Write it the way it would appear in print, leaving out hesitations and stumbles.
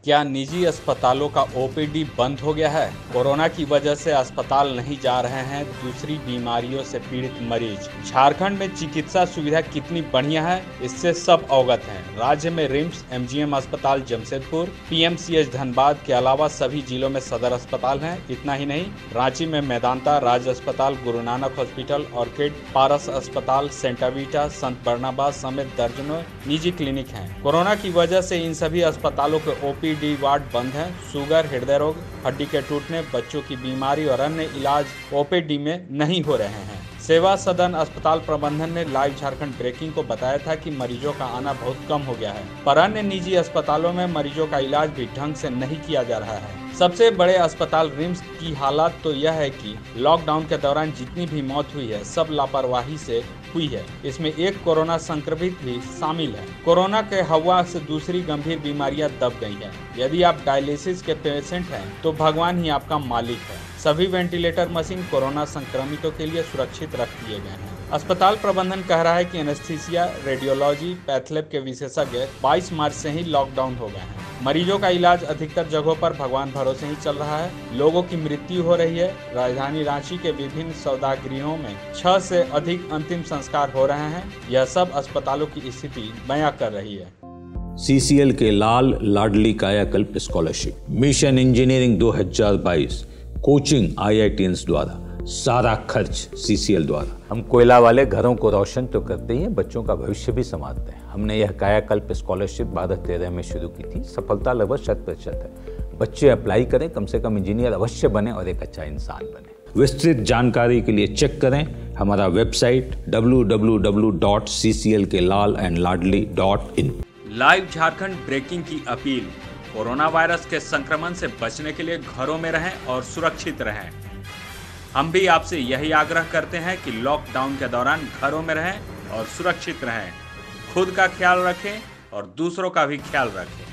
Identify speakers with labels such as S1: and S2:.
S1: क्या निजी अस्पतालों का ओपीडी बंद हो गया है? कोरोना की वजह से अस्पताल नहीं जा रहे हैं दूसरी बीमारियों से पीड़ित मरीज। झारखंड में चिकित्सा सुविधा कितनी बढ़िया है, इससे सब अवगत हैं। राज्य में रिम्स, एमजीएम अस्पताल जमशेदपुर, पीएमसीएच धनबाद के अलावा सभी जिलों में सदर अस्पताल हैं। इतना ही नहीं, रांची में मेदांता राज्य अस्पताल, गुरु नानक हॉस्पिटल, ऑर्किड, पारस अस्पताल, सेंटावीटा, संत बरनबास समेत दर्जनों निजी क्लिनिक हैं। कोरोना की वजह से इन सभी अस्पतालों के ओपीडी वार्ड बंद हैं। शुगर, हृदय रोग, हड्डी के टूटने, बच्चों की बीमारी और अन्य इलाज ओपीडी में नहीं हो रहे हैं। सेवा सदन अस्पताल प्रबंधन ने लाइव झारखंड ब्रेकिंग को बताया था कि मरीजों का आना बहुत कम हो गया है, पर अन्य निजी अस्पतालों में मरीजों का इलाज भी ढंग से नहीं किया जा रहा है। सबसे बड़े अस्पताल रिम्स की हालत तो यह है कि लॉकडाउन के दौरान जितनी भी मौत हुई है सब लापरवाही से हुई है। इसमें एक कोरोना संक्रमित भी शामिल है। कोरोना के हवा से दूसरी गंभीर बीमारियां दब गई हैं। यदि आप डायलिसिस के पेशेंट हैं तो भगवान ही आपका मालिक है। सभी वेंटिलेटर मशीन कोरोना संक्रमितों के लिए सुरक्षित रख दिए गए हैं। अस्पताल प्रबंधन कह रहा है कि एनेस्थीसिया, रेडियोलॉजी, पैथलैब के विशेषज्ञ 22 मार्च से ही लॉकडाउन हो गए हैं। मरीजों का इलाज अधिकतर जगहों पर भगवान भरोसे ही चल रहा है। लोगों की मृत्यु हो रही है। राजधानी रांची के विभिन्न सौदागृहों में 6 से अधिक अंतिम संस्कार हो रहे हैं। यह सब अस्पतालों की स्थिति बयां कर रही है।
S2: CCL के लाल लाडली कायाकल्प scholarship, mission engineering 2022, coaching IITians द्वारा, सारा खर्च CCL द्वारा। हम कोयला वाले घरों को रोशन तो करते ही हैं, बच्चों का भविष्य भी संवारते हैं। हमने यह कायाकल्प स्कॉलरशिप 2013 में शुरू की थी। सफलता लगभग 100% है। बच्चे अप्लाई करें, कम से कम इंजीनियर अवश्य बने और एक अच्छा इंसान बने। विस्तृत जानकारी के लिए चेक करें हमारा website www.cclkelalandladli.in।
S1: Live Jharkhand breaking की अपील। कोरोना वायरस के संक्रमण से बचने के लिए घरों में रहें और सुरक्षित रहें। हम भी आपसे यही आग्रह करते हैं कि लॉकडाउन के दौरान घरों में रहें और सुरक्षित रहें। खुद का ख्याल रखें और दूसरों का भी ख्याल रखें।